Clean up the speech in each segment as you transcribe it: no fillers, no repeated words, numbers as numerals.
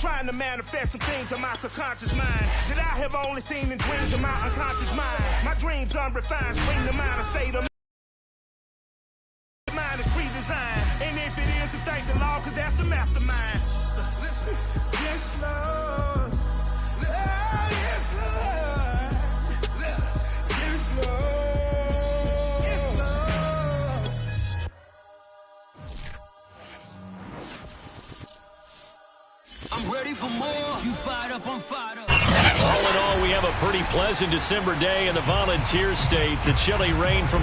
trying to manifest some things in my subconscious mind that I have only seen in dreams of my unconscious mind. My dreams unrefined, spring to mind, a state of mind is pre-designed. And if it is, then thank the Lord, cause that's the mastermind. Yes, Lord. Yes, Lord. Yes, Lord. Yes, Lord. I'm ready for more. You fired up, I'm fired up. All in all, we have a pretty pleasant December day in the Volunteer State. The chilly rain from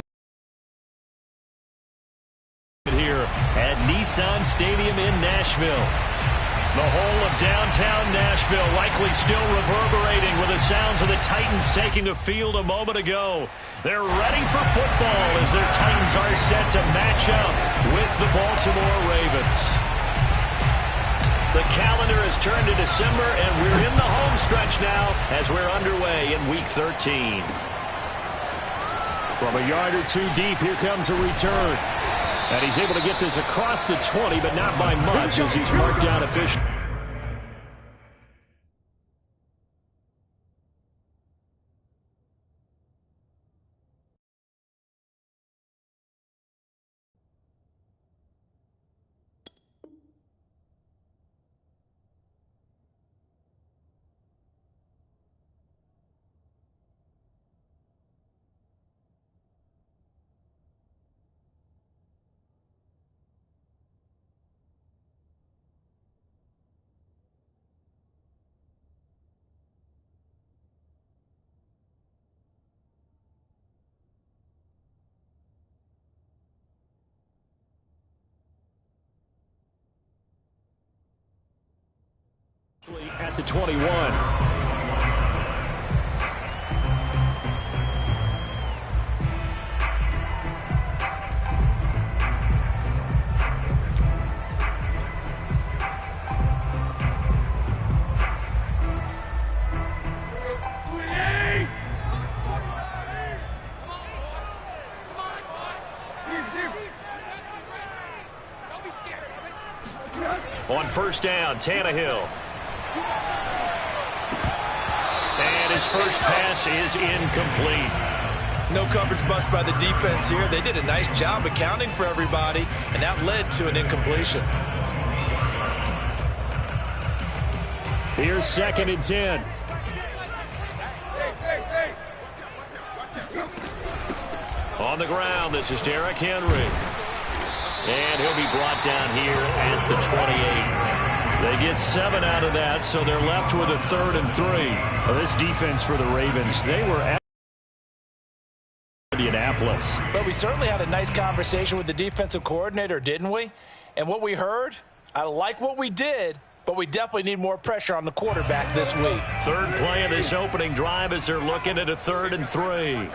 here at Nissan Stadium in Nashville. The whole of downtown Nashville likely still reverberating with the sounds of the Titans taking the field a moment ago. They're ready for football as their Titans are set to match up with the Baltimore Ravens. The calendar has turned to December, and we're in the home stretch now as we're underway in Week 13. From a yard or two deep, here comes a return. And he's able to get this across the 20, but not by much as he's marked down officially. At the 21. On first down, Tannehill. And his first pass is incomplete. No coverage bust by the defense here. They did a nice job accounting for everybody, and that led to an incompletion. Here's 2nd and 10. On the ground, this is Derrick Henry. And he'll be brought down here at the 28. They get 7 out of that, so they're left with a 3rd and 3. Well, this defense for the Ravens, they were at Indianapolis. But we certainly had a nice conversation with the defensive coordinator, didn't we? And what we heard, I like what we did, but we definitely need more pressure on the quarterback this week. Third play of this opening drive as they're looking at a 3rd and 3.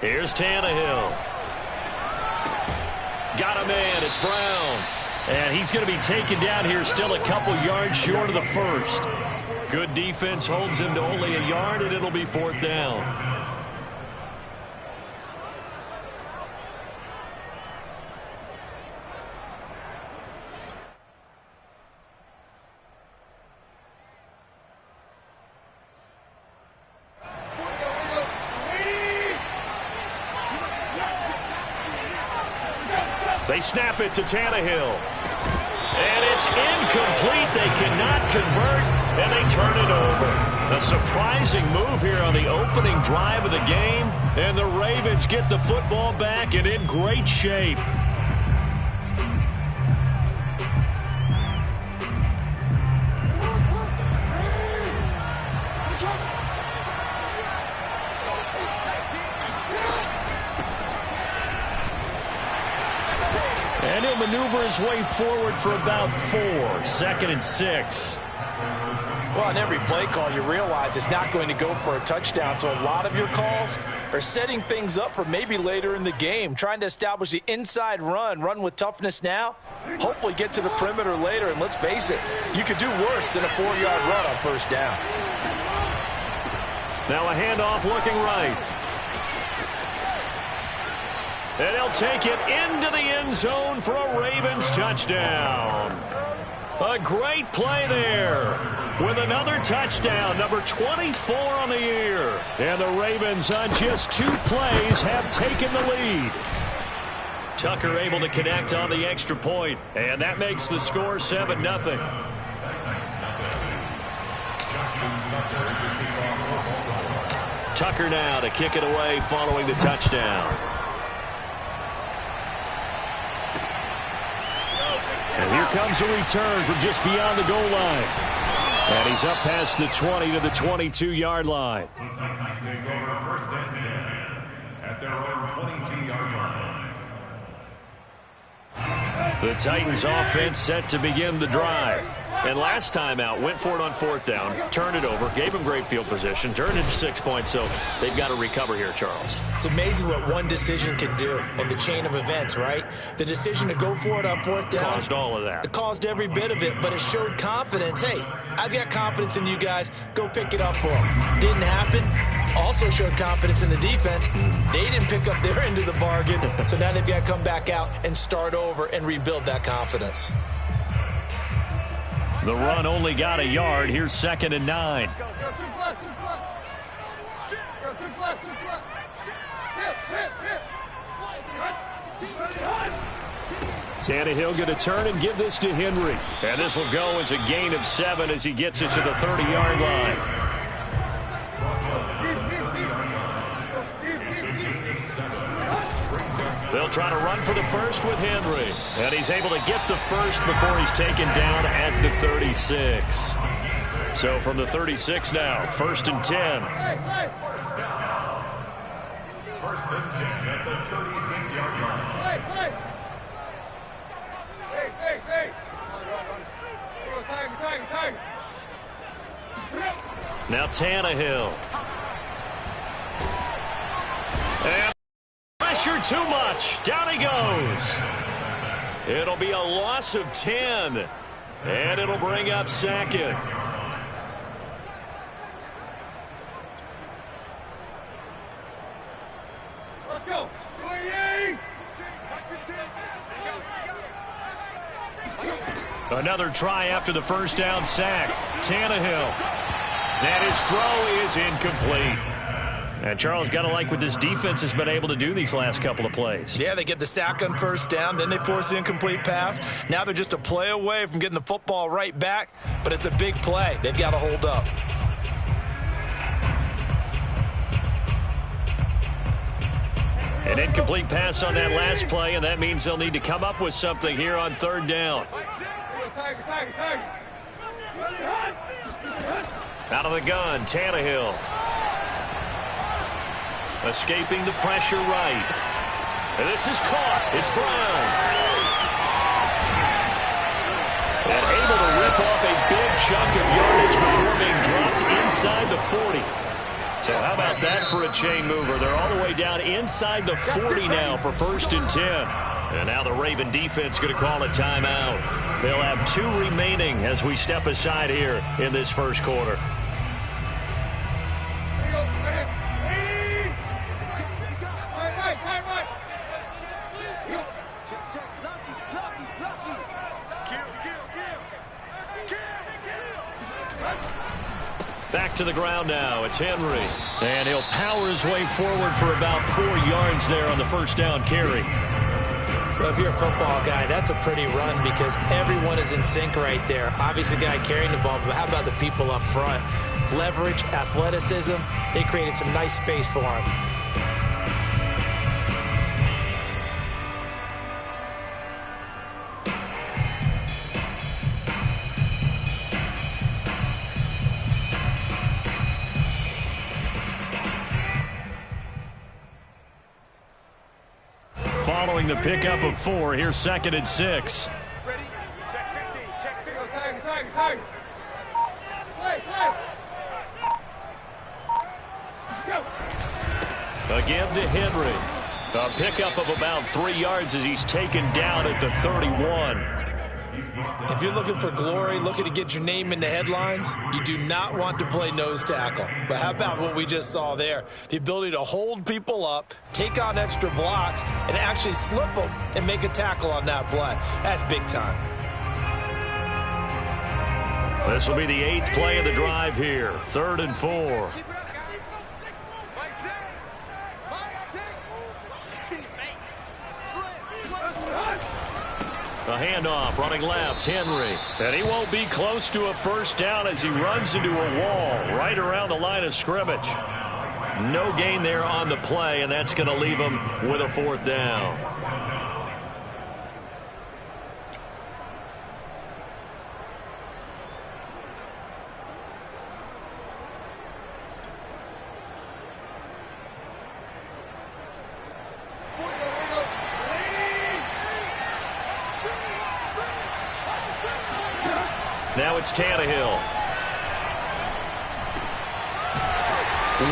Here's Tannehill. Got a man. It's Brown. And he's going to be taken down here still a couple yards short of the first. Good defense holds him to only a yard, and it'll be 4th down. They snap it to Tannehill. And it's incomplete. They cannot convert, and they turn it over. A surprising move here on the opening drive of the game, and the Ravens get the football back and in great shape. And he'll maneuver his way forward for about 4. 2nd and 6. Well, on every play call, you realize it's not going to go for a touchdown. So a lot of your calls are setting things up for maybe later in the game, trying to establish the inside run with toughness now, hopefully get to the perimeter later. And let's face it, you could do worse than a 4-yard run on first down. Now a handoff looking right. And he'll take it into the end zone for a Ravens touchdown. A great play there with another touchdown, number 24 on the year. And the Ravens on just 2 plays have taken the lead. Tucker able to connect on the extra point, and that makes the score 7-0. Tucker now to kick it away following the touchdown. And here comes a return from just beyond the goal line. And he's up past the 20 to the 22-yard line. Titans take over first and 10 at their own 22-yard line. The Titans offense set to begin the drive. And last time out, went for it on 4th down, turned it over, gave him great field position, turned it to 6 points, so they've got to recover here, Charles. It's amazing what one decision can do in the chain of events, right? The decision to go for it on 4th down. Caused all of that. It caused every bit of it, but it showed confidence. Hey, I've got confidence in you guys. Go pick it up for them. Didn't happen. Also showed confidence in the defense. They didn't pick up their end of the bargain, so now they've got to come back out and start over and rebuild that confidence. The run only got a yard. Here's 2nd and 9. Tannehill going to turn and give this to Henry. And this will go as a gain of 7 as he gets it to the 30-yard line. They'll try to run for the first with Henry. And he's able to get the first before he's taken down at the 36. So from the 36 now, 1st and 10. First and 10 at the 36-yard line. Now Tannehill. And pressure too much. Down he goes. It'll be a loss of 10. And it'll bring up 2nd. Let's go. Another try after the first down sack. Tannehill. And his throw is incomplete. And Charles, got to like what this defense has been able to do these last couple of plays. Yeah, they get the sack on 1st down, then they force the incomplete pass. Now they're just a play away from getting the football right back, but it's a big play. They've got to hold up. An incomplete pass on that last play, and that means they'll need to come up with something here on 3rd down. Out of the gun, Tannehill. Escaping the pressure right. And this is caught. It's Brown. And able to rip off a big chunk of yardage before being dropped inside the 40. So how about that for a chain mover? They're all the way down inside the 40 now for 1st and 10. And now the Raven defense going to call a timeout. They'll have 2 remaining as we step aside here in this first quarter. Back to the ground now. It's Henry. And he'll power his way forward for about 4 yards there on the first down carry. Well, if you're a football guy, that's a pretty run because everyone is in sync right there. Obviously, the guy carrying the ball, but how about the people up front? Leverage, athleticism, they created some nice space for him. Following the pickup of 4, here's 2nd and 6. Ready? Check 15. Check 15. Play. Again to Henry. A pickup of about 3 yards as he's taken down at the 31. If you're looking for glory, looking to get your name in the headlines, you do not want to play nose tackle. But how about what we just saw there? The ability to hold people up, take on extra blocks, and actually slip them and make a tackle on that play. That's big time. This will be the 8th play of the drive here. 3rd and 4. A handoff, running left, Henry. And he won't be close to a first down as he runs into a wall right around the line of scrimmage. No gain there on the play, and that's going to leave him with a 4th down. Now it's Tannehill.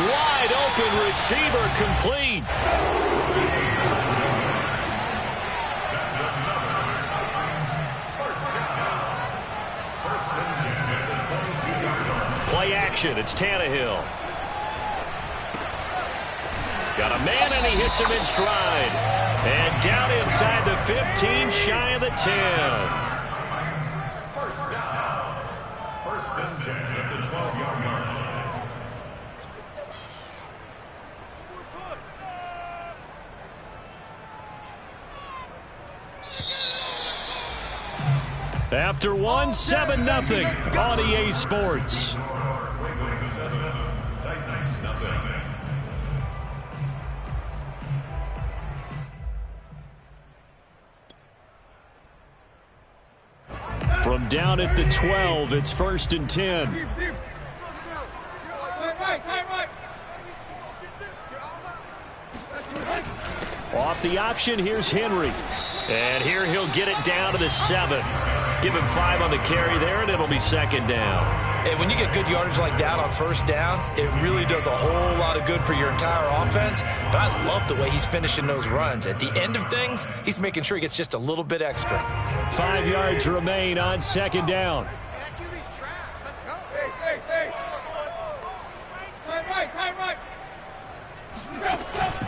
Wide open receiver, complete. Play action, it's Tannehill. Got a man and he hits him in stride. And down inside the 15, shy of the 10. First and 10 at the 12-yard line. After one, 7-0 on EA Sports. From down at the 12, it's 1st and 10. Off the option, here's Henry. And here he'll get it down to the 7. Give him 5 on the carry there, and it'll be 2nd down. And when you get good yardage like that on 1st down, it really does a whole lot of good for your entire offense. But I love the way he's finishing those runs. At the end of things, he's making sure he gets just a little bit extra. 5 yards remain on 2nd down.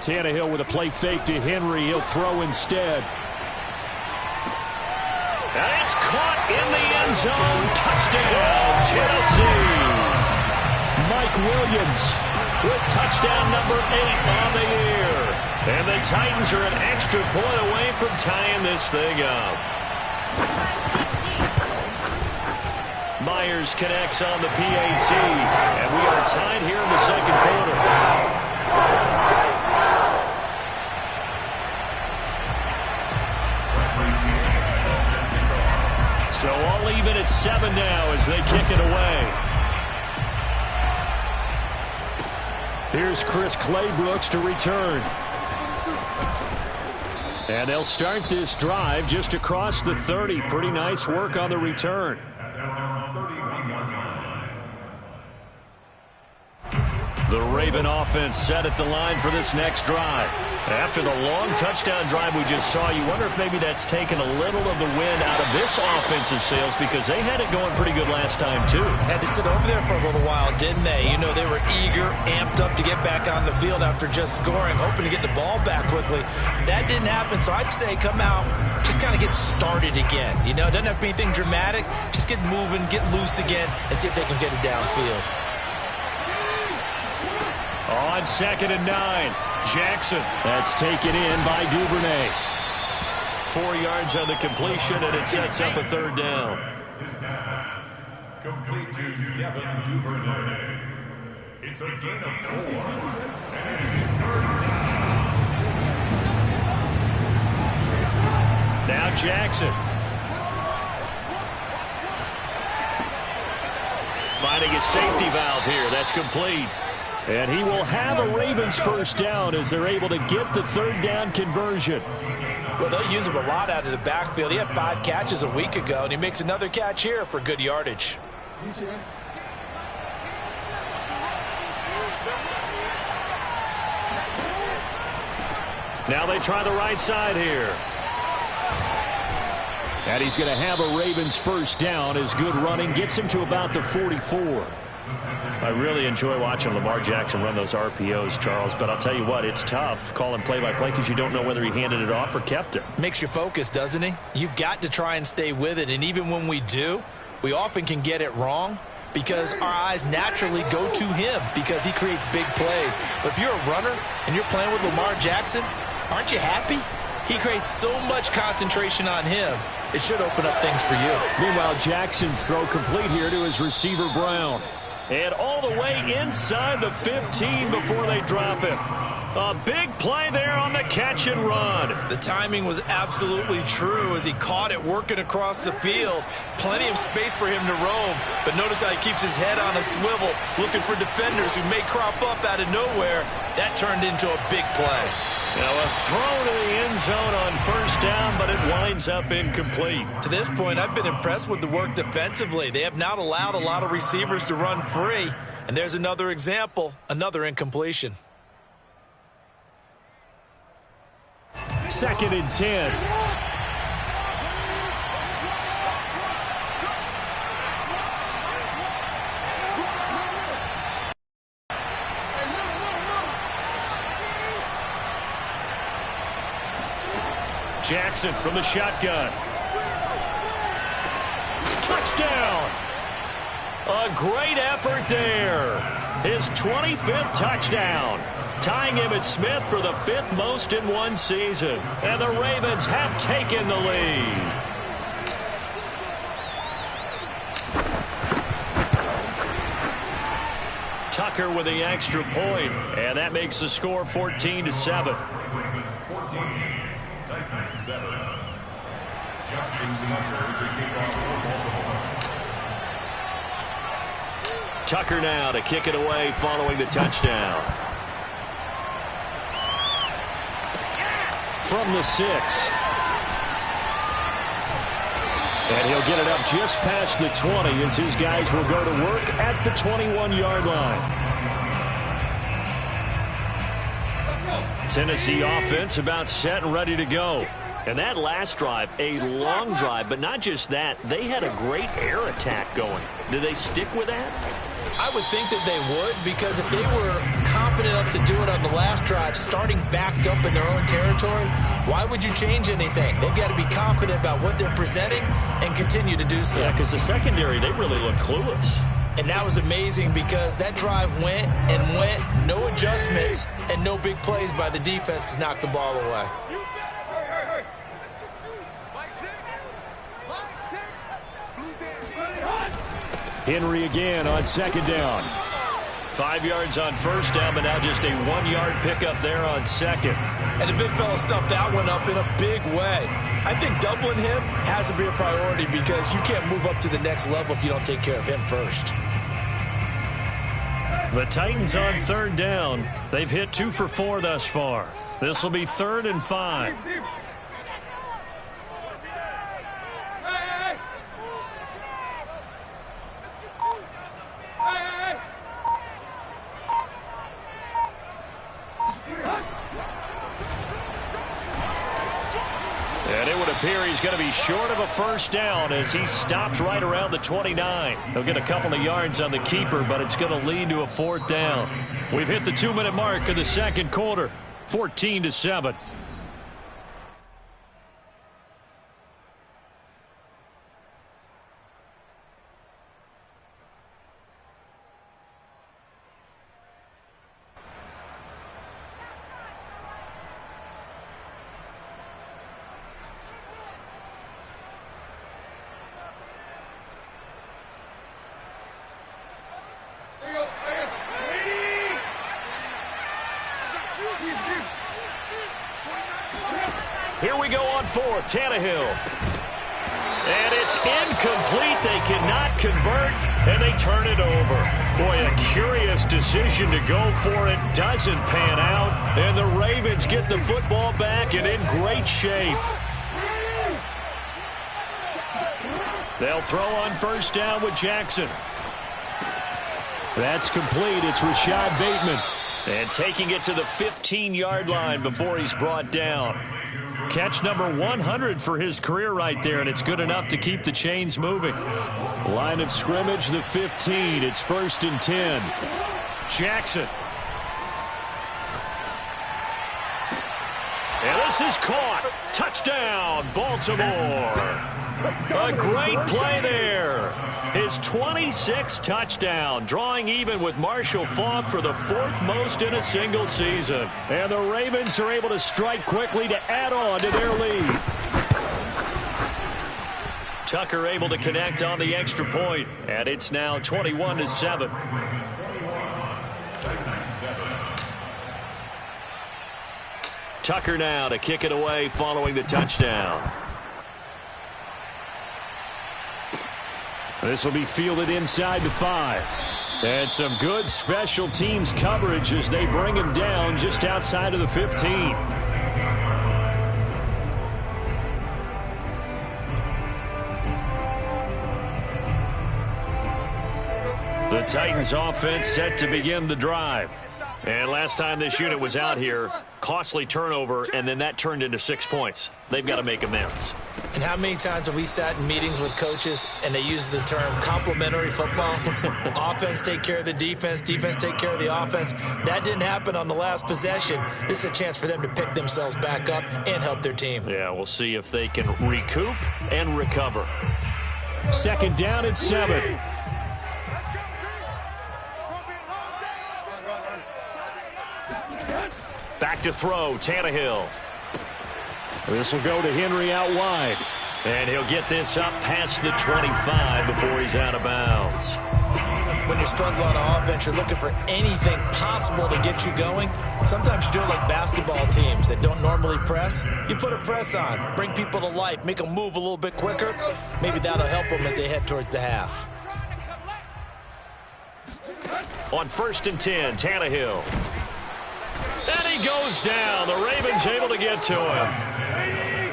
Tannehill with a play fake to Henry. He'll throw instead. And it's caught in the end zone. Touchdown, Tennessee. Mike Williams with touchdown number 8 on the year. And the Titans are an extra point away from tying this thing up. Myers connects on the PAT. And we are tied here in the 2nd quarter. So all even at 7 now as they kick it away. Here's Chris Claybrooks to return. And they'll start this drive just across the 30. Pretty nice work on the return. The Raven offense set at the line for this next drive. After the long touchdown drive we just saw, you wonder if maybe that's taken a little of the wind out of this offensive sails because they had it going pretty good last time, too. Had to sit over there for a little while, didn't they? You know, they were eager, amped up to get back on the field after just scoring, hoping to get the ball back quickly. That didn't happen, so I'd say come out, just kind of get started again. You know, it doesn't have to be anything dramatic. Just get moving, get loose again, and see if they can get it downfield. On 2nd and 9, Jackson. That's taken in by Duvernay. 4 yards on the completion, and it sets up a 3rd down. His pass complete to Devin Duvernay. It's a gain of 4, and it is 3rd down. Now Jackson. Finding a safety valve here. That's complete. And he will have a Ravens 1st down as they're able to get the 3rd down conversion. Well, they'll use him a lot out of the backfield. He had 5 catches a week ago, and he makes another catch here for good yardage. Now they try the right side here. And he's going to have a Ravens first down. His good running gets him to about the 44. I really enjoy watching Lamar Jackson run those RPOs, Charles, but I'll tell you what, it's tough calling play-by-play because you don't know whether he handed it off or kept it. Makes you focus, doesn't he? You've got to try and stay with it, and even when we do, we often can get it wrong because our eyes naturally go to him because he creates big plays. But if you're a runner and you're playing with Lamar Jackson, aren't you happy? He creates so much concentration on him, it should open up things for you. Meanwhile, Jackson's throw complete here to his receiver, Brown. And all the way inside the 15 before they drop it. A big play there on the catch and run. The timing was absolutely true as he caught it working across the field. Plenty of space for him to roam. But notice how he keeps his head on a swivel, looking for defenders who may crop up out of nowhere. That turned into a big play. Now a throw to the end zone on first down, but it winds up incomplete. To this point, I've been impressed with the work defensively. They have not allowed a lot of receivers to run free. And there's another example, another incompletion. 2nd and 10. Jackson from the shotgun. Touchdown! A great effort there. His 25th touchdown. Tying him at Smith for the 5th most in one season. And the Ravens have taken the lead. Tucker with the extra point, and that makes the score 14-7. 14, Titans 7. Justin Tucker to kick off for Baltimore. Tucker now to kick it away following the touchdown. From the 6. And he'll get it up just past the 20 as his guys will go to work at the 21-yard line. Tennessee offense about set and ready to go. And that last drive, a long drive, but not just that, they had a great air attack going. Do they stick with that? I would think that they would, because if they were confident enough to do it on the last drive, starting backed up in their own territory, why would you change anything? They've got to be confident about what they're presenting and continue to do so. Yeah, because the secondary, they really look clueless. And that was amazing because that drive went and went, no adjustments, and no big plays by the defense to knock the ball away. Henry again on 2nd down. 5 yards on first down, but now just a 1-yard pickup there on 2nd. And the big fella stuffed that one up in a big way. I think doubling him has to be a priority because you can't move up to the next level if you don't take care of him first. The Titans on 3rd down. They've hit 2 for 4 thus far. This will be 3rd and 5. And it would appear he's going to be short of a first down as he stopped right around the 29. He'll get a couple of yards on the keeper, but it's going to lead to a 4th down. We've hit the 2-minute mark of the second quarter, 14-7. Here we go on 4th, Tannehill. And it's incomplete. They cannot convert, and they turn it over. Boy, a curious decision to go for it. Doesn't pan out, and the Ravens get the football back and in great shape. They'll throw on first down with Jackson. That's complete. It's Rashad Bateman. And taking it to the 15-yard line before he's brought down. Catch number 100 for his career right there, and it's good enough to keep the chains moving. Line of scrimmage, the 15. It's 1st and 10. Jackson. And this is caught. Touchdown, Baltimore. A great play there. His 26th touchdown, drawing even with Marshall Faulk for the 4th most in a single season. And the Ravens are able to strike quickly to add on to their lead. Tucker able to connect on the extra point, and it's now 21-7. Tucker now to kick it away following the touchdown. This will be fielded inside the 5. And some good special teams coverage as they bring him down just outside of the 15. The Titans offense set to begin the drive. And last time this unit was out here, costly turnover, and then that turned into 6 points. They've got to make amends. And how many times have we sat in meetings with coaches and they use the term complementary football? Offense take care of the defense, defense take care of the offense. That didn't happen on the last possession. This is a chance for them to pick themselves back up and help their team. Yeah, we'll see if they can recoup and recover. 2nd down at 7. Back to throw, Tannehill. This will go to Henry out wide. And he'll get this up past the 25 before he's out of bounds. When you struggle on offense, you're looking for anything possible to get you going. Sometimes you do it like basketball teams that don't normally press. You put a press on, bring people to life, make them move a little bit quicker. Maybe that'll help them as they head towards the half. On 1st and 10, Tannehill. And he goes down. The Ravens able to get to him.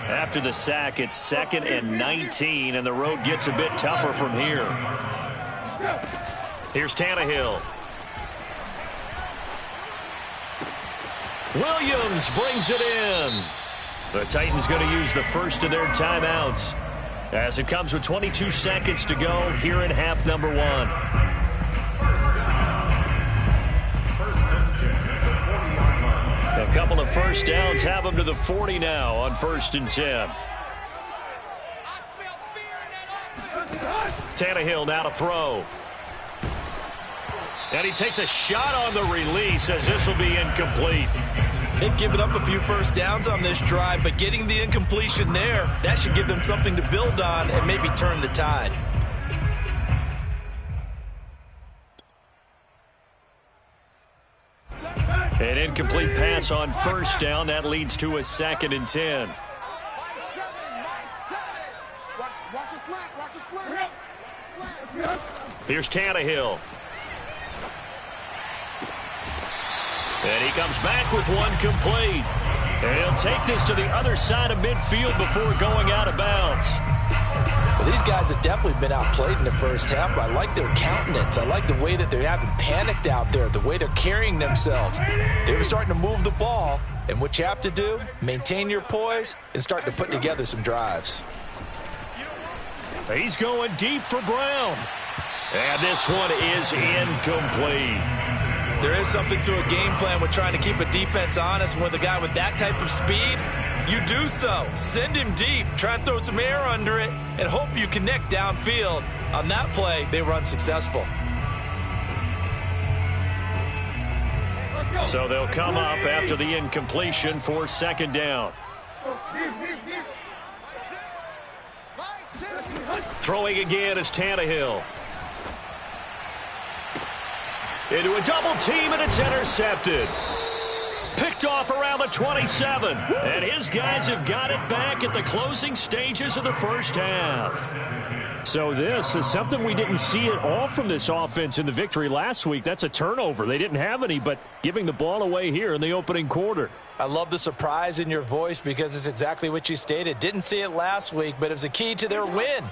After the sack, it's 2nd and 19, and the road gets a bit tougher from here. Here's Tannehill. Williams brings it in. The Titans going to use the first of their timeouts as it comes with 22 seconds to go here in half number 1. A couple of first downs have them to the 40 now on 1st and 10. Tannehill now to throw. And he takes a shot on the release as this will be incomplete. They've given up a few first downs on this drive, but getting the incompletion there, that should give them something to build on and maybe turn the tide. An incomplete pass on 1st down. That leads to a 2nd and 10. Here's Tannehill. And he comes back with one complete. And he'll take this to the other side of midfield before going out of bounds. Well, these guys have definitely been outplayed in the first half. I like their countenance. I like the way that they haven't panicked out there, the way they're carrying themselves. They're starting to move the ball, and what you have to do, maintain your poise and start to put together some drives. He's going deep for Brown. And this one is incomplete. There is something to a game plan with trying to keep a defense honest. And with a guy with that type of speed, you do so. Send him deep. Try and throw some air under it and hope you connect downfield. On that play, they were unsuccessful. So they'll come up after the incompletion for 2nd down. Throwing again is Tannehill. Into a double team, and it's intercepted. Picked off around the 27. And his guys have got it back at the closing stages of the first half. So this is something we didn't see at all from this offense in the victory last week. That's a turnover. They didn't have any, but giving the ball away here in the opening quarter. I love the surprise in your voice because it's exactly what you stated. Didn't see it last week, but it was a key to their win.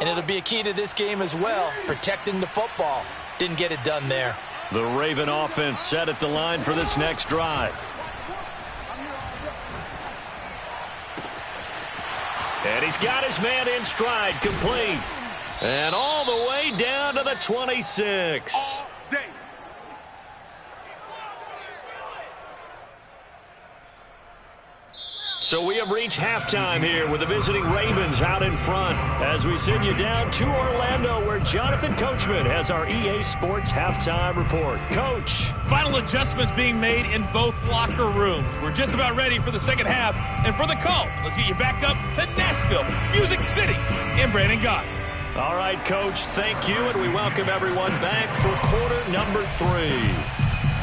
And it'll be a key to this game as well, protecting the football. Didn't get it done there. The Raven offense set at the line for this next drive. And he's got his man in stride, complete. And all the way down to the 26. All day. So we have reached halftime here with the visiting Ravens out in front as we send you down to Orlando where Jonathan Coachman has our EA Sports halftime report. Coach. Final adjustments being made in both locker rooms. We're just about ready for the second half. And for the call, let's get you back up to Nashville, Music City, and Brandon Gott. All right, Coach, thank you, and we welcome everyone back for quarter number 3.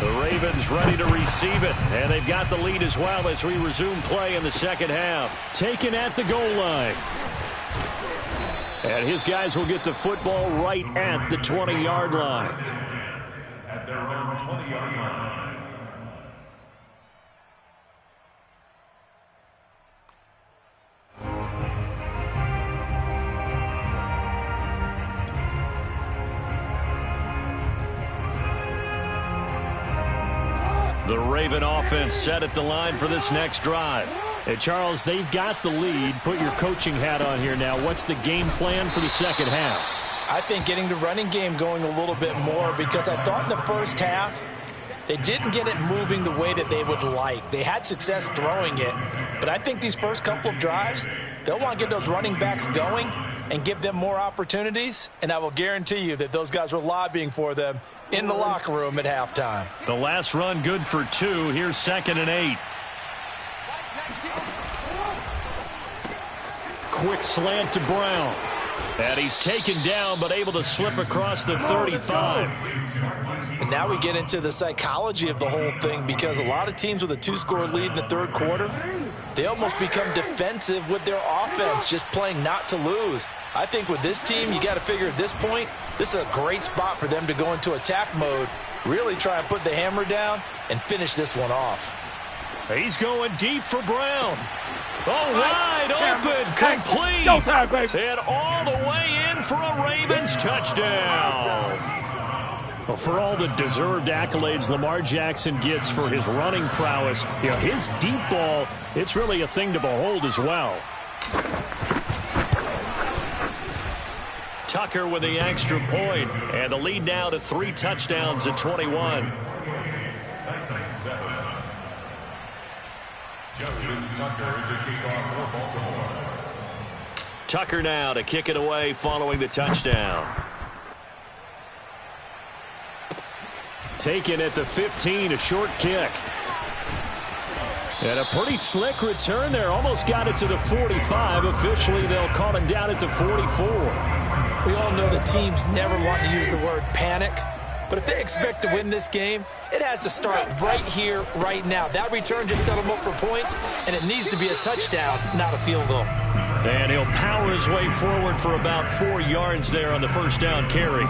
The Ravens ready to receive it, and they've got the lead as well as we resume play in the second half. Taken at the goal line. And his guys will get the football right at the 20-yard line. At their own 20-yard line. The Raven offense set at the line for this next drive. Hey, Charles, they've got the lead. Put your coaching hat on here now. What's the game plan for the second half? I think getting the running game going a little bit more because I thought in the first half they didn't get it moving the way that they would like. They had success throwing it, but I think these first couple of drives, they'll want to get those running backs going and give them more opportunities, and I will guarantee you that those guys were lobbying for them in the locker room at halftime. The last run good for 2. Here's 2nd and 8. Quick slant to Brown. And he's taken down but able to slip across the 35. And now we get into the psychology of the whole thing because a lot of teams with a 2-score lead in the third quarter, they almost become defensive with their offense, just playing not to lose. I think with this team, you got to figure at this point, this is a great spot for them to go into attack mode, really try and put the hammer down and finish this one off. He's going deep for Brown. Oh, wide open, complete, and all the way in for a Ravens touchdown. Well, for all the deserved accolades Lamar Jackson gets for his running prowess, his deep ball, it's really a thing to behold as well. Tucker with the extra point, and the lead now to 3 touchdowns at 21. Justin Tucker to kick off for Baltimore. Tucker now to kick it away following the touchdown. Taken at the 15, a short kick. And a pretty slick return there. Almost got it to the 45. Officially, they'll call him down at the 44. We all know that teams never want to use the word panic. But if they expect to win this game, it has to start right here, right now. That return just set them up for points, and it needs to be a touchdown, not a field goal. And he'll power his way forward for about 4 yards there on the first down carry.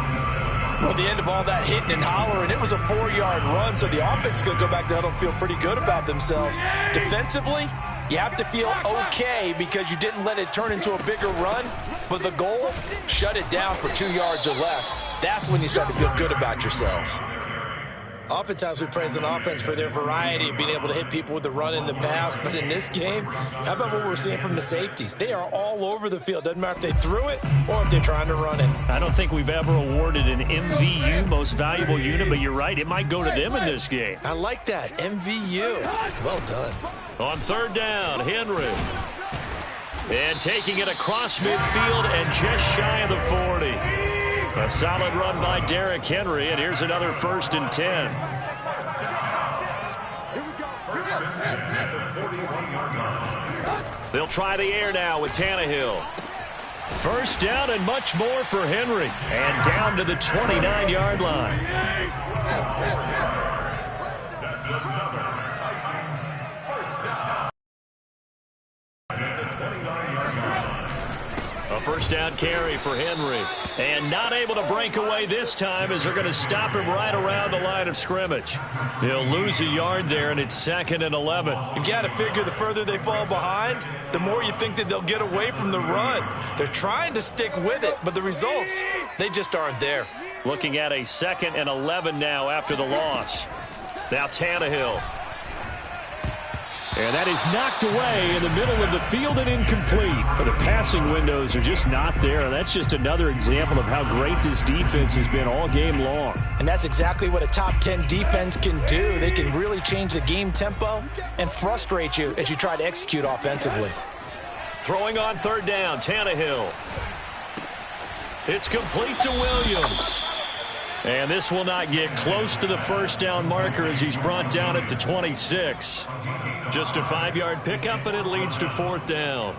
Well, the end of all that hitting and hollering, it was a 4-yard run, so the offense is going to go back to huddle and feel pretty good about themselves. Defensively, you have to feel okay because you didn't let it turn into a bigger run. But the goal, shut it down for 2 yards or less. That's when you start to feel good about yourselves. Oftentimes we praise an offense for their variety of being able to hit people with the run in the pass. But in this game, how about what we're seeing from the safeties? They are all over the field. Doesn't matter if they threw it or if they're trying to run it. I don't think we've ever awarded an MVU, most valuable unit, but you're right. It might go to them in this game. I like that. MVU. Well done. On third down, Henry. And taking it across midfield and just shy of the 40. A solid run by Derrick Henry, and here's another 1st and 10. They'll try the air now with Tannehill. First down and much more for Henry. And down to the 29-yard line. That's another Titans first down. At the 29-yard line. A first down carry for Henry. And not able to break away this time as they're going to stop him right around the line of scrimmage. He'll lose a yard there, and it's 2nd and 11. You've got to figure the further they fall behind, the more you think that they'll get away from the run. They're trying to stick with it, but the results, they just aren't there. Looking at a 2nd and 11 now after the loss. Now Tannehill. And that is knocked away in the middle of the field and incomplete. But the passing windows are just not there. That's just another example of how great this defense has been all game long. And that's exactly what a top 10 defense can do. They can really change the game tempo and frustrate you as you try to execute offensively. Throwing on third down, Tannehill. It's complete to Williams. And this will not get close to the first down marker as he's brought down at the 26. Just a 5-yard pickup, and it leads to fourth down.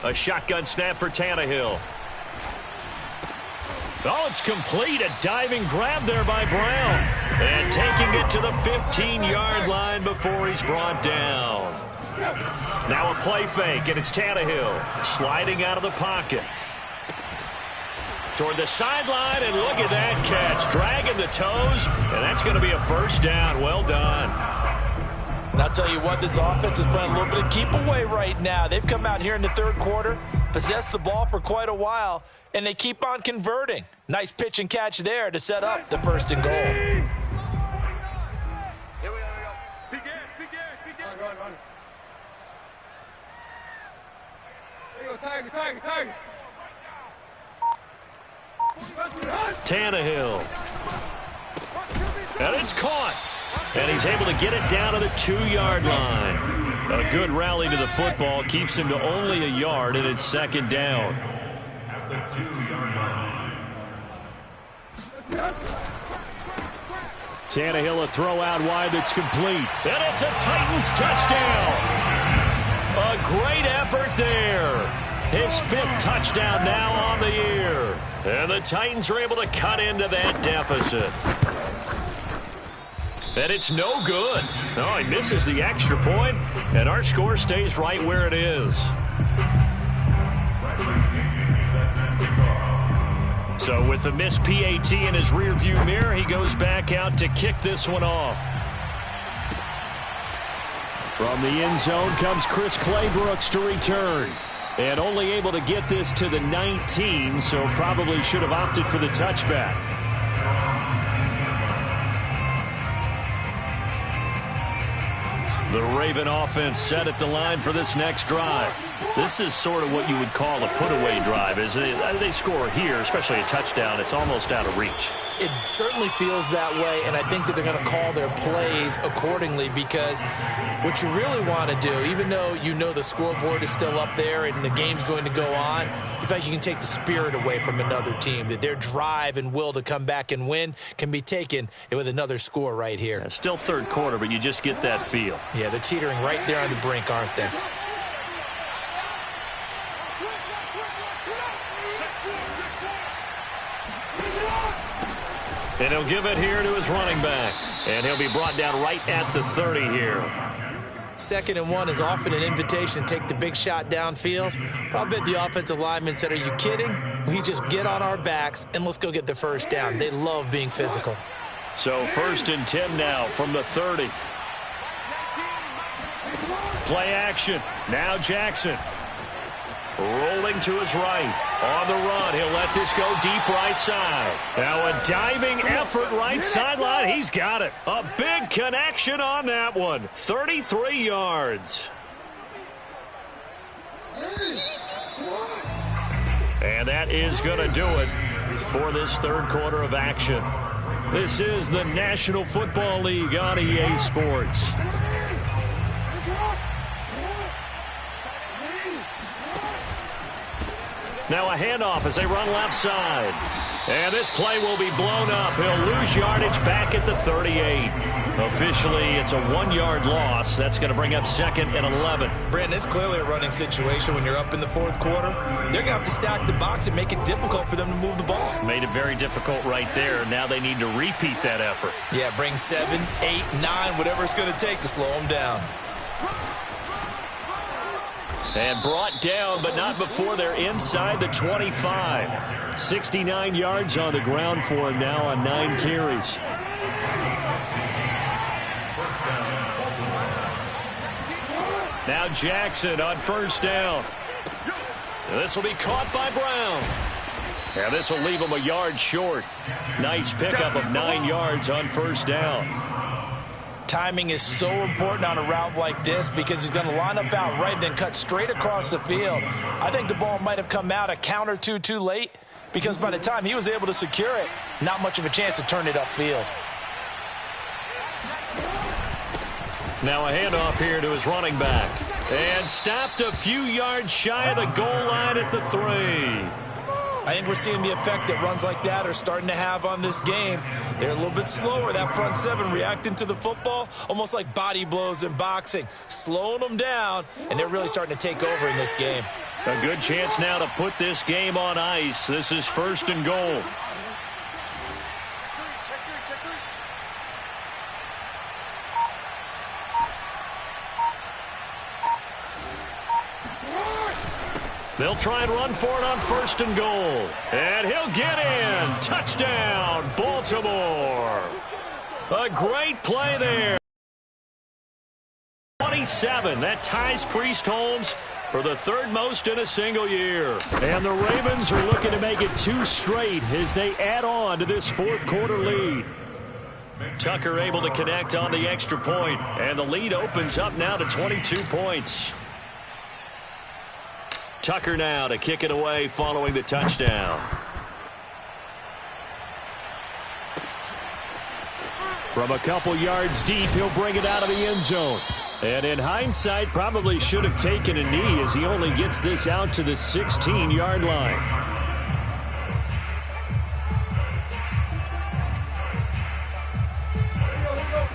A shotgun snap for Tannehill. Oh, it's complete. A diving grab there by Brown. And taking it to the 15-yard line before he's brought down. Now a play fake, and it's Tannehill sliding out of the pocket. Toward the sideline, and look at that catch. Dragging the toes, and that's going to be a first down. Well done. And I'll tell you what, this offense is playing a little bit of keep away right now. They've come out here in the third quarter, possessed the ball for quite a while, and they keep on converting. Nice pitch and catch there to set up the first and goal. Here we go. Begin. Run. Here you go, Tiger. Tannehill. And it's caught. And he's able to get it down to the 2-yard line. A good rally to the football keeps him to only a yard, and it's second down. At the 2-yard line. Tannehill, a throw out wide that's complete. And it's a Titans touchdown. A great effort there. His 5th touchdown now on the year. And the Titans are able to cut into that deficit. And it's no good. Oh, he misses the extra point, and our score stays right where it is. So with the missed PAT in his rearview mirror, he goes back out to kick this one off. From the end zone comes Chris Claybrooks to return. And only able to get this to the 19, so probably should have opted for the touchback. The Raven offense set at the line for this next drive. This is sort of what you would call a put-away drive. As they score here, especially a touchdown, it's almost out of reach. It certainly feels that way, and I think that they're going to call their plays accordingly, because what you really want to do, even though you know the scoreboard is still up there and the game's going to go on, in fact, you can take the spirit away from another team, that their drive and will to come back and win can be taken with another score right here. Yeah, still third quarter, but you just get that feel. Yeah, they're teetering right there on the brink, aren't they? And he'll give it here to his running back. And he'll be brought down right at the 30 here. 2nd and 1 is often an invitation to take the big shot downfield. But I bet the offensive lineman said, are you kidding? We just get on our backs and let's go get the first down. They love being physical. So 1st and 10 now from the 30. Play action. Now Jackson. Rolling to his right. On the run. He'll let this go deep right side. Now a diving effort right sideline. He's got it. A big connection on that one. 33 yards. And that is going to do it for this third quarter of action. This is the National Football League on EA Sports. Now a handoff as they run left side. And this play will be blown up. He'll lose yardage back at the 38. Officially, it's a 1-yard loss. That's going to bring up 2nd and 11. Brandon, it's clearly a running situation when you're up in the fourth quarter. They're going to have to stack the box and make it difficult for them to move the ball. Made it very difficult right there. Now they need to repeat that effort. Yeah, bring 7, 8, 9, whatever it's going to take to slow them down. And brought down, but not before they're inside the 25. 69 yards on the ground for him now on 9 carries. Now Jackson on first down. This will be caught by Brown. And this will leave him a yard short. Nice pickup of 9 yards on first down. Timing is so important on a route like this because he's going to line up out right and then cut straight across the field. I think the ball might have come out a count or two too late because by the time he was able to secure it, not much of a chance to turn it upfield. Now a handoff here to his running back. And stopped a few yards shy of the goal line at the 3. I think we're seeing the effect that runs like that are starting to have on this game. They're a little bit slower, that front 7, reacting to the football, almost like body blows in boxing, slowing them down, and they're really starting to take over in this game. A good chance now to put this game on ice. This is first and goal. They'll try and run for it on first and goal. And he'll get in. Touchdown, Baltimore. A great play there. 27. That ties Priest Holmes for the 3rd most in a single year. And the Ravens are looking to make it 2 straight as they add on to this 4th quarter lead. Tucker able to connect on the extra point. And the lead opens up now to 22 points. Tucker now to kick it away following the touchdown. From a couple yards deep, he'll bring it out of the end zone. And in hindsight, probably should have taken a knee as he only gets this out to the 16-yard line.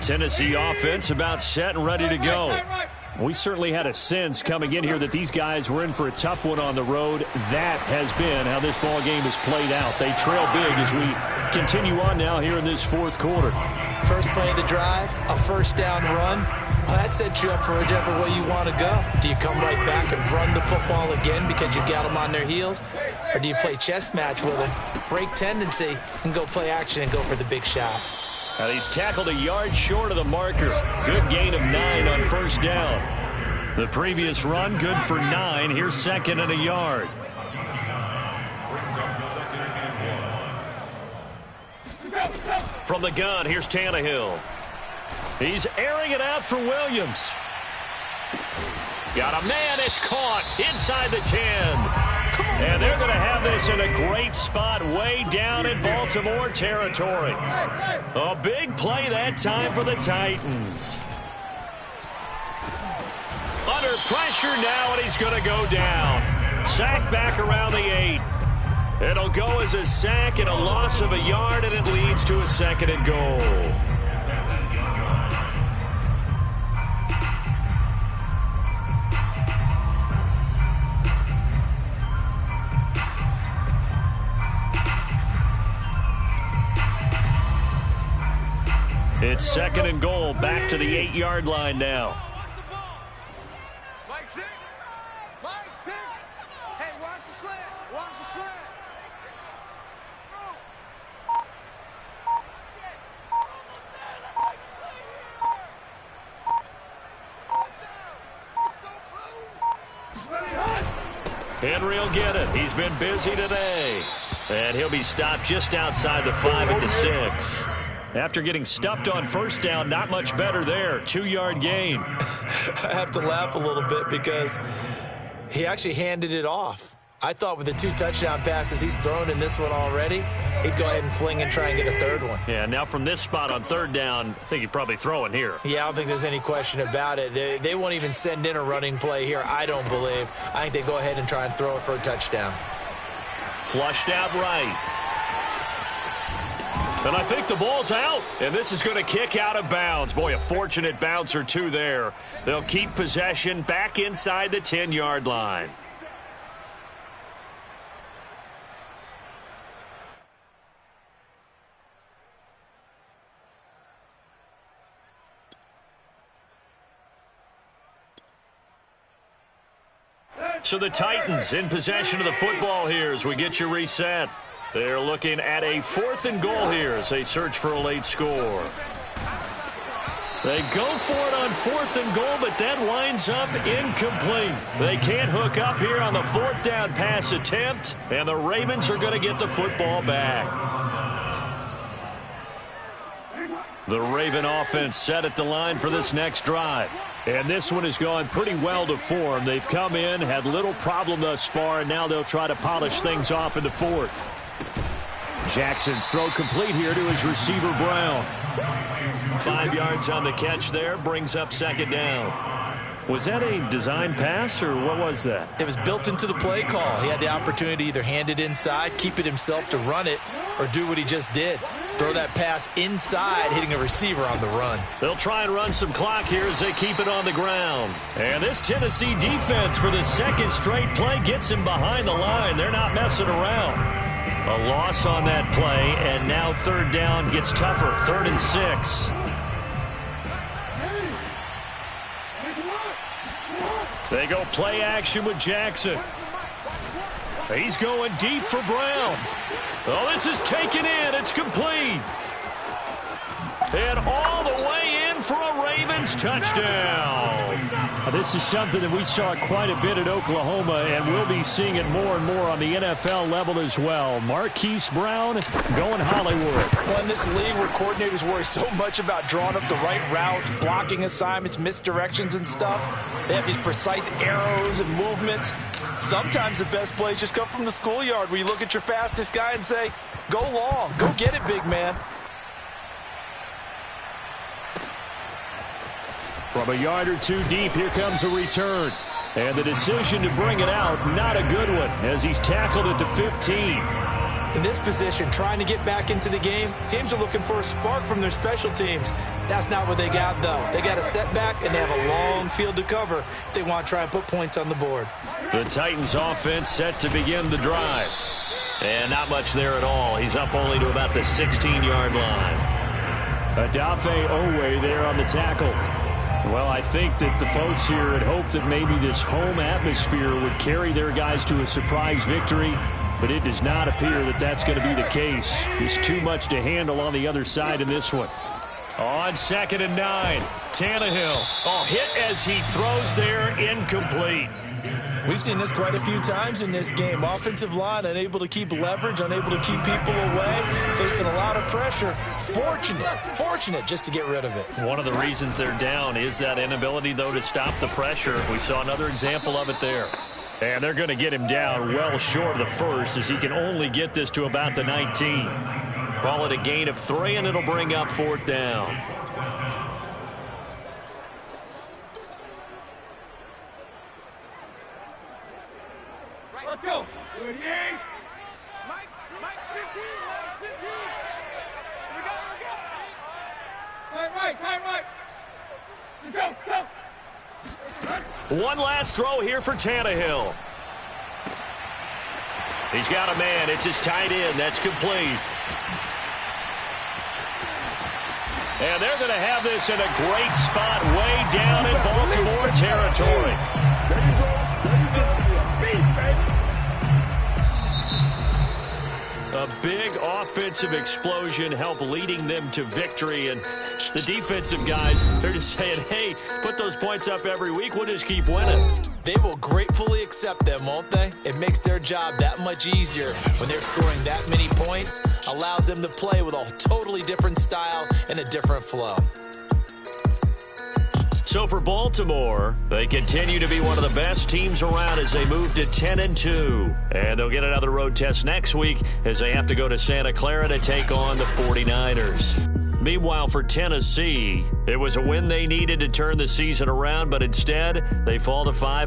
Tennessee offense about set and ready to go. We certainly had a sense coming in here that these guys were in for a tough one on the road. That has been how this ball game has played out. They trail big as we continue on now here in this 4th quarter. First play of the drive, a first down run. Well, that sets you up for whichever way you want to go. Do you come right back and run the football again because you got them on their heels? Or do you play chess match with them, break tendency, and go play action and go for the big shot? Now he's tackled a yard short of the marker. Good gain of 9 on first down. The previous run, good for 9. Here's 2nd and a yard. From the gun, here's Tannehill. He's airing it out for Williams. Got a man, it's caught inside the 10. And they're going to have this in a great spot way down in Baltimore territory. A big play that time for the Titans. Under pressure now, and he's going to go down. Sack back around the 8. It'll go as a sack and a loss of a yard, and it leads to a 2nd and goal. It's 2nd and goal, back to the 8-yard line now. Mike 6. Hey, watch the slant. Watch the slant. Henry will get it. He's been busy today. And he'll be stopped just outside the 5 at the 6. After getting stuffed on first down, not much better there. 2-yard gain. I have to laugh a little bit because he actually handed it off. I thought with the 2 touchdown passes he's thrown in this one already, he'd go ahead and fling and try and get a 3rd one. Yeah, now from this spot on 3rd down, I think he'd probably throw it here. Yeah, I don't think there's any question about it. They won't even send in a running play here, I don't believe. I think they go ahead and try and throw it for a touchdown. Flushed out right. And I think the ball's out, and this is going to kick out of bounds. Boy, a fortunate bounce or two there. They'll keep possession back inside the 10-yard line. So the Titans in possession of the football here as we get you reset. They're looking at a 4th and goal here as they search for a late score. They go for it on 4th and goal, but that winds up incomplete. They can't hook up here on the 4th down pass attempt, and the Ravens are going to get the football back. The Raven offense set at the line for this next drive. And this one has gone pretty well to form. They've come in, had little problem thus far, and now they'll try to polish things off in the 4th. Jackson's throw complete here to his receiver, Brown. 5 yards on the catch there, brings up 2nd down. Was that a design pass, or what was that? It was built into the play call. He had the opportunity to either hand it inside, keep it himself to run it, or do what he just did. Throw that pass inside, hitting a receiver on the run. They'll try and run some clock here as they keep it on the ground. And this Tennessee defense for the 2nd straight play gets him behind the line. They're not messing around. A loss on that play, and now 3rd down gets tougher. 3rd and 6. They go play action with Jackson. He's going deep for Brown. Oh, this is taken in. It's complete. And all the way in for a Ravens touchdown. This is something that we saw quite a bit at Oklahoma, and we'll be seeing it more and more on the NFL level as well. Marquise Brown going Hollywood. Well, in this league where coordinators worry so much about drawing up the right routes, blocking assignments, misdirections and stuff, they have these precise arrows and movements. Sometimes the best plays just come from the schoolyard where you look at your fastest guy and say, go long, go get it, big man. From a yard or two deep, here comes a return. And the decision to bring it out, not a good one, as he's tackled at the 15. In this position, trying to get back into the game, teams are looking for a spark from their special teams. That's not what they got, though. They got a setback, and they have a long field to cover if they want to try and put points on the board. The Titans offense set to begin the drive. And not much there at all. He's up only to about the 16-yard line. Adafe Owe there on the tackle. Well, I think that the folks here had hoped that maybe this home atmosphere would carry their guys to a surprise victory, but it does not appear that that's going to be the case. There's too much to handle on the other side in this one. On 2nd and 9, Tannehill. Oh, hit as he throws there, incomplete. We've seen this quite a few times in this game. Offensive line unable to keep leverage, unable to keep people away, facing a lot of pressure. Fortunate just to get rid of it. One of the reasons they're down is that inability, though, to stop the pressure. We saw another example of it there. And they're going to get him down well short of the 1st as he can only get this to about the 19. Call it a gain of 3, and it'll bring up 4th down. Let's go. 28. Mike's 15. Mike's 15. We go. Right. Go. One last throw here for Tannehill. He's got a man. It's his tight end. That's complete. And they're going to have this in a great spot way down in Baltimore territory. There you go. A big offensive explosion helped leading them to victory. And the defensive guys, they're just saying, hey, put those points up every week. We'll just keep winning. They will gratefully accept them, won't they? It makes their job that much easier when they're scoring that many points. Allows them to play with a totally different style and a different flow. So for Baltimore, they continue to be one of the best teams around as they move to 10-2. And they'll get another road test next week as they have to go to Santa Clara to take on the 49ers. Meanwhile, for Tennessee, it was a win they needed to turn the season around, but instead they fall to 5.